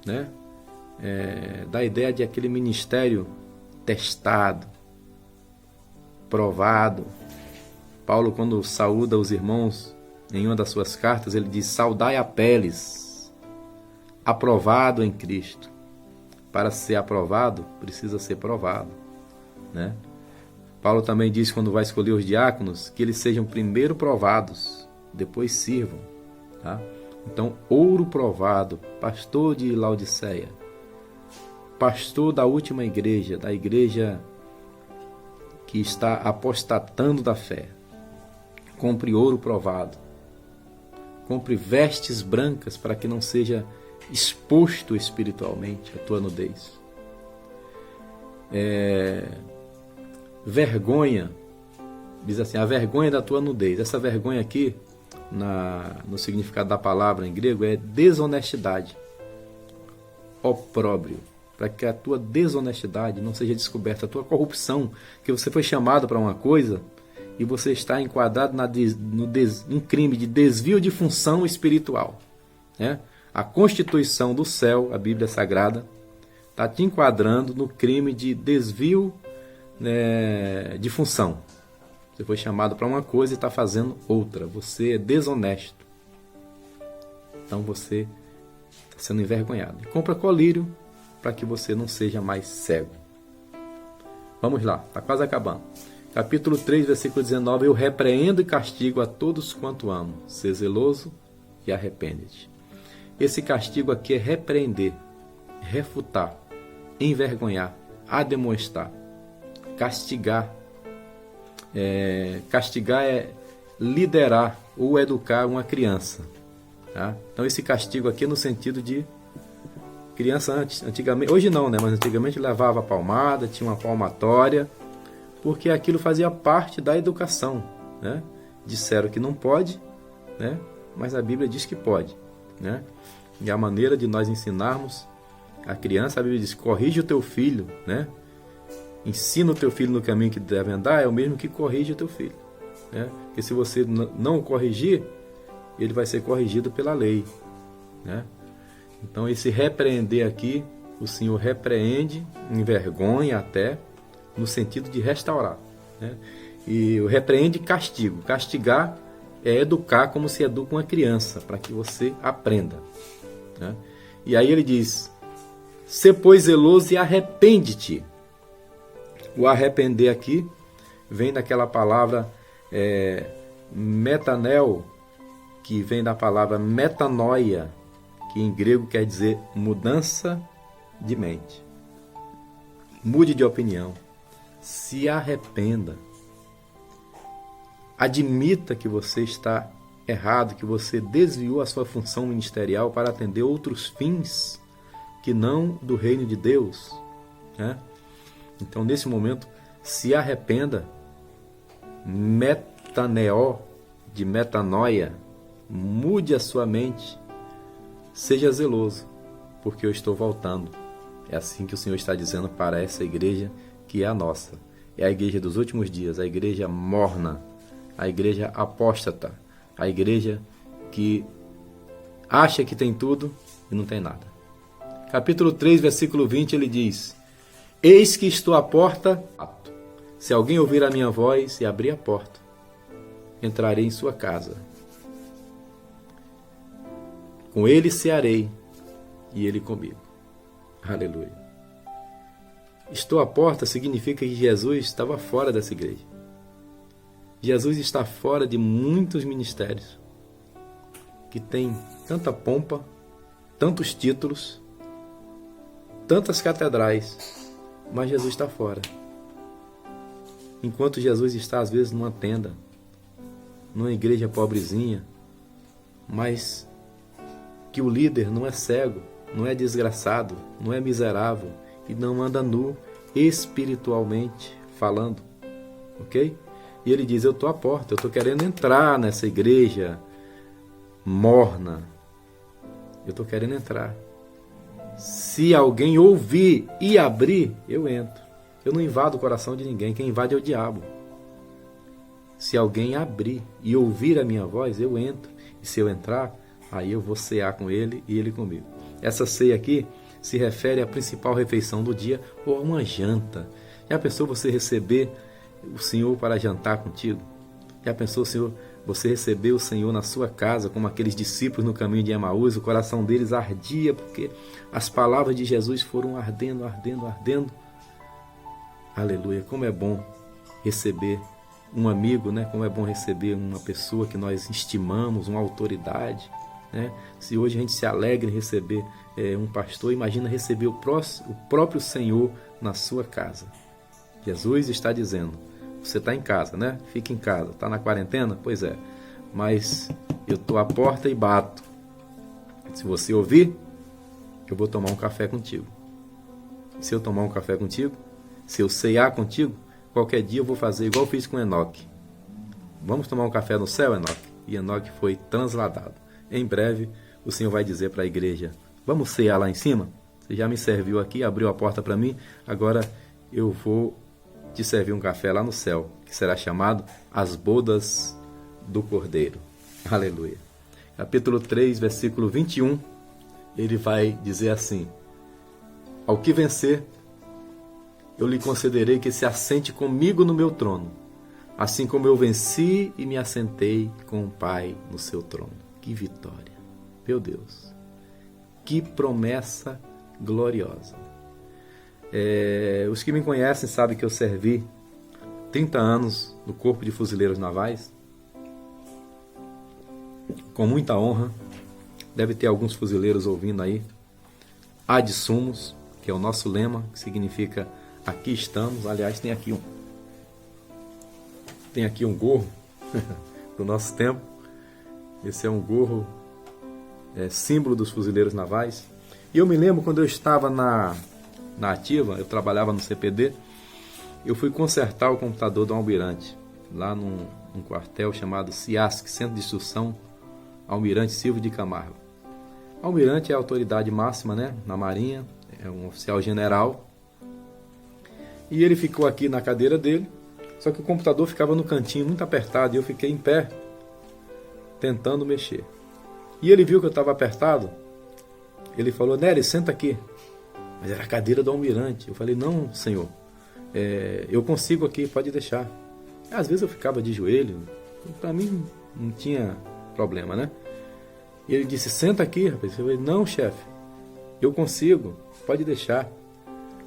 né? Dá a ideia de aquele ministério testado, provado. Paulo, quando saúda os irmãos em uma das suas cartas, ele diz: saudai Apeles, aprovado em Cristo. Para ser aprovado, precisa ser provado, né? Paulo também diz, quando vai escolher os diáconos, que eles sejam primeiro provados, depois sirvam, tá? Então, ouro provado, pastor de Laodiceia, pastor da última igreja, da igreja que está apostatando da fé, compre ouro provado, compre vestes brancas para que não seja exposto espiritualmente a tua nudez. Vergonha, diz assim, a vergonha da tua nudez. Essa vergonha aqui, no significado da palavra em grego, é desonestidade, opróbrio, para que a tua desonestidade não seja descoberta, a tua corrupção, que você foi chamado para uma coisa e você está enquadrado em crime de desvio de função espiritual, né? A Constituição do céu, a Bíblia Sagrada, está te enquadrando no crime de desvio, né, de função. Você foi chamado para uma coisa e está fazendo outra. Você é desonesto. Então você está sendo envergonhado. Compra colírio para que você não seja mais cego. Vamos lá, está quase acabando. Capítulo 3, versículo 19. Eu repreendo e castigo a todos quanto amo. Ser zeloso e arrepende-te. Esse castigo aqui é repreender, refutar, envergonhar, ademoestar, castigar. Castigar é liderar ou educar uma criança, tá? Então esse castigo aqui é no sentido de criança antigamente, hoje não, né? Mas antigamente levava palmada, tinha uma palmatória, porque aquilo fazia parte da educação, né? Disseram que não pode, né? Mas a Bíblia diz que pode, né? E a maneira de nós ensinarmos a criança, a Bíblia diz: corrige o teu filho, né? Ensina o teu filho no caminho que deve andar, é o mesmo que corrige o teu filho, né? Porque se você não o corrigir, ele vai ser corrigido pela lei, né? Então esse repreender aqui o Senhor repreende, envergonha até, no sentido de restaurar, né? E o repreende castigo. Castigar é educar como se educa uma criança, para que você aprenda, né? E aí ele diz: sê, pois, zeloso e arrepende-te. O arrepender aqui vem daquela palavra metanel, que vem da palavra metanoia, que em grego quer dizer mudança de mente. Mude de opinião. Se arrependa. Admita que você está errado, que você desviou a sua função ministerial para atender outros fins que não do reino de Deus, né? Então, nesse momento, se arrependa. Metaneo, de metanoia. Mude a sua mente. Seja zeloso, porque eu estou voltando. É assim que o Senhor está dizendo para essa igreja, que é a nossa. É a igreja dos últimos dias, a igreja morna, a igreja apóstata, a igreja que acha que tem tudo e não tem nada. Capítulo 3, versículo 20, ele diz: eis que estou à porta, se alguém ouvir a minha voz e abrir a porta, entrarei em sua casa. Com ele cearei e ele comigo. Aleluia. Estou à porta significa que Jesus estava fora dessa igreja. Jesus está fora de muitos ministérios que têm tanta pompa, tantos títulos, tantas catedrais, mas Jesus está fora. Enquanto Jesus está, às vezes, numa tenda, numa igreja pobrezinha, mas que o líder não é cego, não é desgraçado, não é miserável e não anda nu espiritualmente falando, ok? E ele diz: eu estou à porta, eu estou querendo entrar nessa igreja morna, eu estou querendo entrar. Se alguém ouvir e abrir, eu entro. Eu não invado o coração de ninguém, quem invade é o diabo. Se alguém abrir e ouvir a minha voz, eu entro. E se eu entrar, aí eu vou cear com ele e ele comigo. Essa ceia aqui se refere à principal refeição do dia ou a uma janta. Já pensou você receber o Senhor para jantar contigo? Já pensou, Senhor, você receber o Senhor na sua casa, como aqueles discípulos no caminho de Emaús? O coração deles ardia porque as palavras de Jesus foram ardendo, ardendo, ardendo. Aleluia, como é bom receber um amigo, né? Como é bom receber uma pessoa que nós estimamos, uma autoridade, né? Se hoje a gente se alegra em receber um pastor, imagina receber o próprio Senhor na sua casa. Jesus está dizendo: você está em casa, né? Fica em casa. Está na quarentena? Pois é. Mas eu estou à porta e bato. Se você ouvir, eu vou tomar um café contigo. Se eu tomar um café contigo, se eu ceiar contigo, qualquer dia eu vou fazer igual eu fiz com Enoque. Vamos tomar um café no céu, Enoque? E Enoque foi transladado. Em breve, o Senhor vai dizer para a igreja: vamos ceiar lá em cima? Você já me serviu aqui, abriu a porta para mim, agora eu vou te servir um café lá no céu, que será chamado As Bodas do Cordeiro. Aleluia. Capítulo 3, versículo 21, ele vai dizer assim: ao que vencer, eu lhe concederei que se assente comigo no meu trono, assim como eu venci e me assentei com o Pai no seu trono. Que vitória! Meu Deus! Que promessa gloriosa! Os que me conhecem sabem que eu servi 30 anos no Corpo de Fuzileiros Navais, com muita honra. Deve ter alguns fuzileiros ouvindo aí. Ad sumus, que é o nosso lema, que significa aqui estamos. Aliás, tem aqui um gorro do nosso tempo. Esse é um gorro símbolo dos fuzileiros navais. E eu me lembro quando eu estava na ativa, eu trabalhava no CPD, eu fui consertar o computador do almirante, lá num quartel chamado CIASC, Centro de Instrução Almirante Silvio de Camargo. O almirante é a autoridade máxima, né, na Marinha, é um oficial general, e ele ficou aqui na cadeira dele, só que o computador ficava no cantinho muito apertado, e eu fiquei em pé, tentando mexer. E ele viu que eu estava apertado, ele falou: Nery, senta aqui. Mas era a cadeira do almirante. Eu falei, não, senhor, eu consigo aqui, pode deixar. Às vezes eu ficava de joelho, para mim não tinha problema, né? E ele disse, senta aqui, rapaz. Eu falei, não, chefe, eu consigo, pode deixar.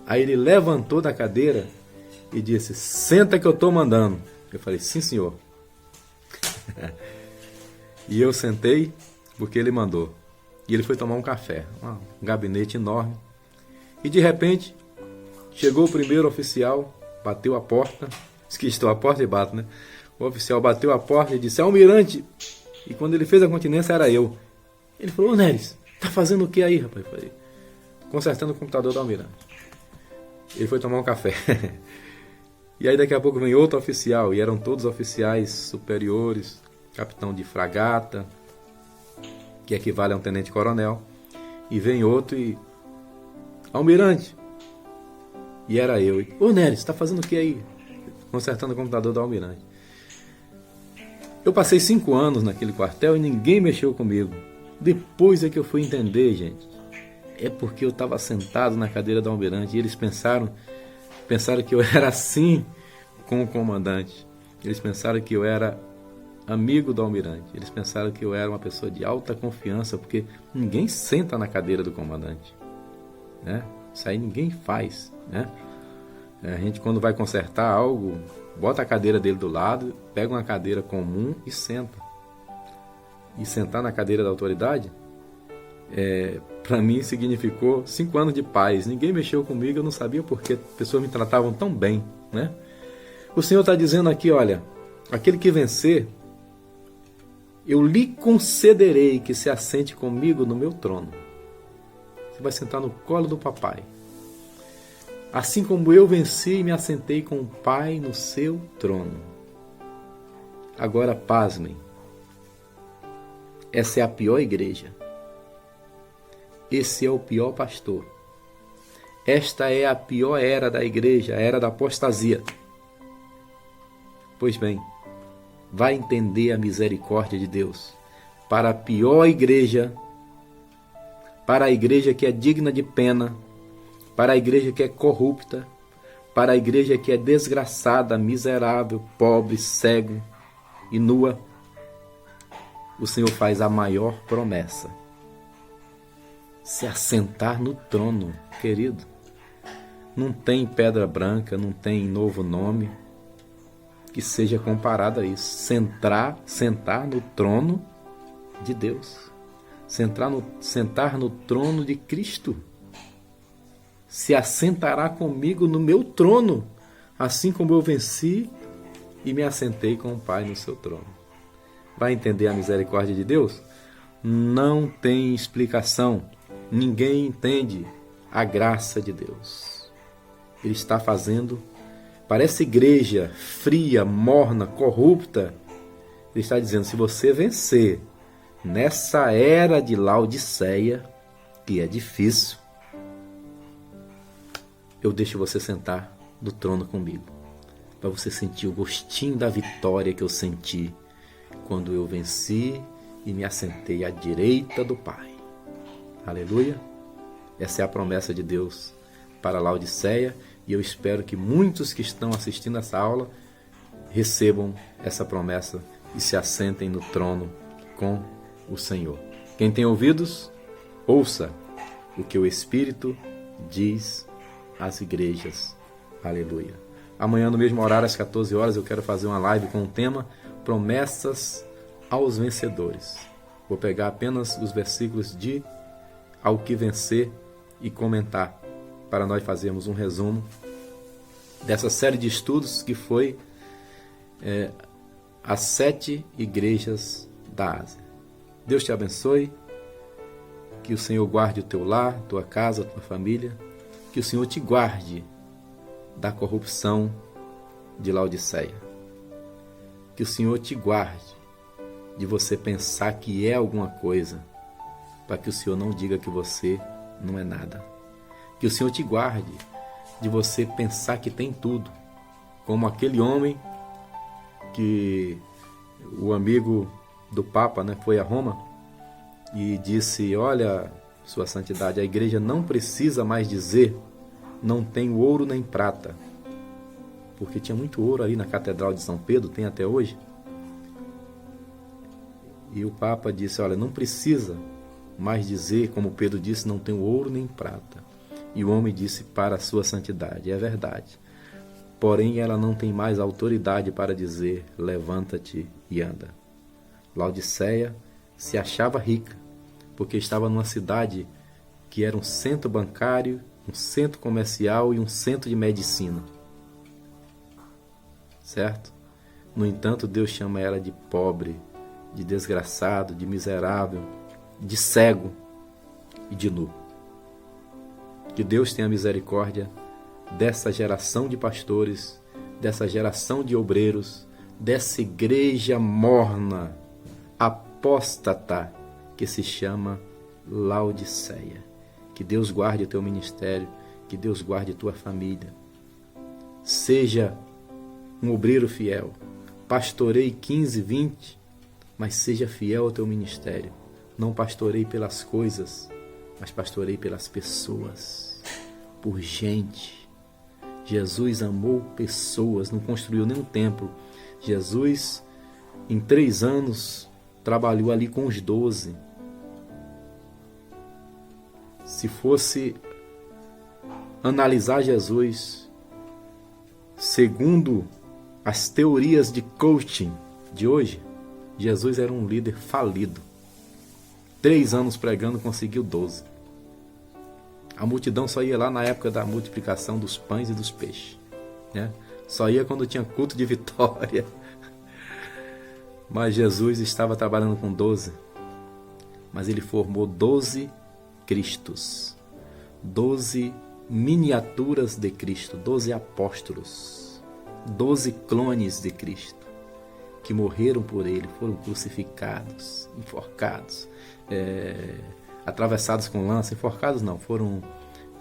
Aí ele levantou da cadeira e disse, senta que eu estou mandando. Eu falei, sim, senhor. E eu sentei porque ele mandou. E ele foi tomar um café, um gabinete enorme. E de repente, chegou o primeiro oficial, bateu a porta. Estou a porta e bato, né? O oficial bateu a porta e disse, almirante. E quando ele fez a continência, era eu. Ele falou, ô Neres, tá fazendo o que aí, rapaz? Eu falei, consertando o computador do almirante. Ele foi tomar um café. E aí daqui a pouco vem outro oficial, e eram todos oficiais superiores, capitão de fragata, que equivale a um tenente-coronel. E vem outro e... almirante. E era eu. E, ô Neres, você tá fazendo o que aí? Consertando o computador do almirante. Eu passei 5 anos naquele quartel e ninguém mexeu comigo. Depois é que eu fui entender, gente. É porque eu estava sentado na cadeira do almirante e eles pensaram que eu era assim com o comandante. Eles pensaram que eu era amigo do almirante. Eles pensaram que eu era uma pessoa de alta confiança, porque ninguém senta na cadeira do comandante, né? Isso aí ninguém faz, né? A gente, quando vai consertar algo, bota a cadeira dele do lado, pega uma cadeira comum e senta. E sentar na cadeira da autoridade, para mim significou 5 anos de paz. Ninguém mexeu comigo, eu não sabia porque as pessoas me tratavam tão bem, né? O Senhor está dizendo aqui, olha, aquele que vencer, eu lhe concederei que se assente comigo no meu trono. Você vai sentar no colo do papai. Assim como eu venci e me assentei com o Pai no seu trono. Agora, pasmem. Essa é a pior igreja. Esse é o pior pastor. Esta é a pior era da igreja, a era da apostasia. Pois bem, vai entender a misericórdia de Deus. Para a pior igreja, para a igreja que é digna de pena, para a igreja que é corrupta, para a igreja que é desgraçada, miserável, pobre, cego e nua, o Senhor faz a maior promessa: se assentar no trono, querido. Não tem pedra branca, não tem novo nome que seja comparado a isso. Sentar no trono de Deus. Sentar no trono de Cristo. Se assentará comigo no meu trono, assim como eu venci e me assentei com o Pai no seu trono. Vai entender a misericórdia de Deus? Não tem explicação. Ninguém entende a graça de Deus. Ele está fazendo, para essa igreja fria, morna, corrupta, ele está dizendo, se você vencer nessa era de Laodiceia, que é difícil, eu deixo você sentar no trono comigo, para você sentir o gostinho da vitória que eu senti quando eu venci e me assentei à direita do Pai. Aleluia! Essa é a promessa de Deus para Laodiceia, e eu espero que muitos que estão assistindo essa aula recebam essa promessa e se assentem no trono com o Senhor. Quem tem ouvidos, ouça o que o Espírito diz às igrejas. Aleluia! Amanhã, no mesmo horário, às 14 horas, eu quero fazer uma live com o tema Promessas aos Vencedores. Vou pegar apenas os versículos de Ao que Vencer e comentar, para nós fazermos um resumo dessa série de estudos que foi as 7 igrejas da Ásia. Deus te abençoe, que o Senhor guarde o teu lar, tua casa, tua família, que o Senhor te guarde da corrupção de Laodiceia, que o Senhor te guarde de você pensar que é alguma coisa, para que o Senhor não diga que você não é nada. Que o Senhor te guarde de você pensar que tem tudo, como aquele homem que o amigo do Papa, né, foi a Roma e disse, olha, sua santidade. A igreja não precisa mais dizer, não tenho ouro nem prata. Porque tinha muito ouro ali na Catedral de São Pedro, tem até hoje. E o Papa disse, olha, não precisa mais dizer, como Pedro disse, não tenho ouro nem prata. E o homem disse, para a sua santidade. É verdade. Porém, ela não tem mais autoridade para dizer, levanta-te e anda. Laodiceia se achava rica, porque estava numa cidade que era um centro bancário, um centro comercial e um centro de medicina. Certo? No entanto, Deus chama ela de pobre, de desgraçado, de miserável, de cego e de nu. Que Deus tenha misericórdia dessa geração de pastores, dessa geração de obreiros, dessa igreja morna, apóstata, que se chama Laodiceia. Que Deus guarde o teu ministério, que Deus guarde tua família. Seja um obreiro fiel, pastoreie 15, 20, mas seja fiel ao teu ministério. Não pastoreie pelas coisas, mas pastoreie pelas pessoas, por gente. Jesus amou pessoas, não construiu nenhum templo. Jesus, em 3 anos, trabalhou ali com os 12. Se fosse analisar Jesus segundo as teorias de coaching de hoje, Jesus era um líder falido. 3 anos pregando, conseguiu 12. A multidão só ia lá na época da multiplicação dos pães e dos peixes, né? Só ia quando tinha culto de vitória. Mas Jesus estava trabalhando com 12. Mas ele formou 12 Cristos, 12 miniaturas de Cristo, 12 apóstolos, 12 clones de Cristo, que morreram por ele, foram crucificados, enforcados, atravessados com lança. Enforcados não,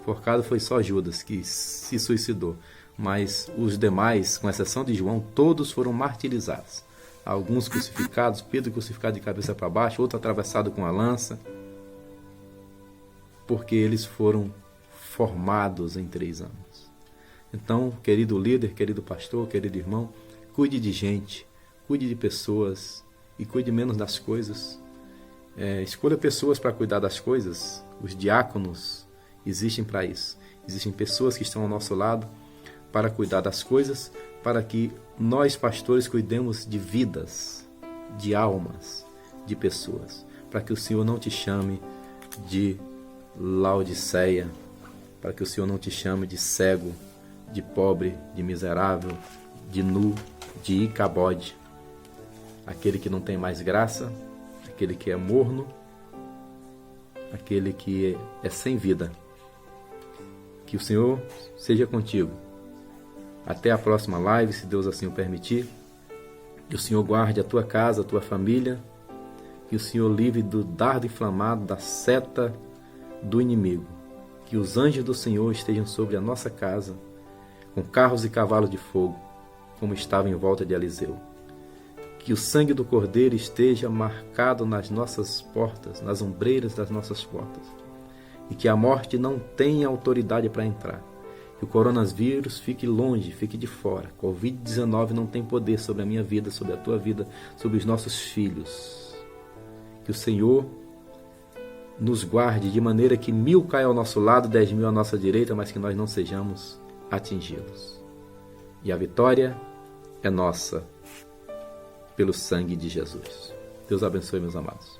enforcado foi só Judas que se suicidou, mas os demais, com exceção de João, todos foram martirizados. Alguns crucificados, Pedro crucificado de cabeça para baixo, outro atravessado com a lança, porque eles foram formados em 3 anos. Então, querido líder, querido pastor, querido irmão, cuide de gente, cuide de pessoas e cuide menos das coisas. Escolha pessoas para cuidar das coisas. Os diáconos existem para isso. Existem pessoas que estão ao nosso lado para cuidar das coisas, para que nós, pastores, cuidemos de vidas, de almas, de pessoas, para que o Senhor não te chame de Laodiceia, para que o Senhor não te chame de cego, de pobre, de miserável, de nu, de Icabode, aquele que não tem mais graça, aquele que é morno, aquele que é sem vida. Que o Senhor seja contigo. Até a próxima live, se Deus assim o permitir. Que o Senhor guarde a tua casa, a tua família. Que o Senhor livre do dardo inflamado, da seta do inimigo. Que os anjos do Senhor estejam sobre a nossa casa, com carros e cavalos de fogo, como estava em volta de Eliseu. Que o sangue do Cordeiro esteja marcado nas nossas portas, nas ombreiras das nossas portas. E que a morte não tenha autoridade para entrar. Que o coronavírus fique longe, fique de fora. Covid-19 não tem poder sobre a minha vida, sobre a tua vida, sobre os nossos filhos. Que o Senhor nos guarde de maneira que 1000 caiam ao nosso lado, 10.000 à nossa direita, mas que nós não sejamos atingidos. E a vitória é nossa, pelo sangue de Jesus. Deus abençoe, meus amados.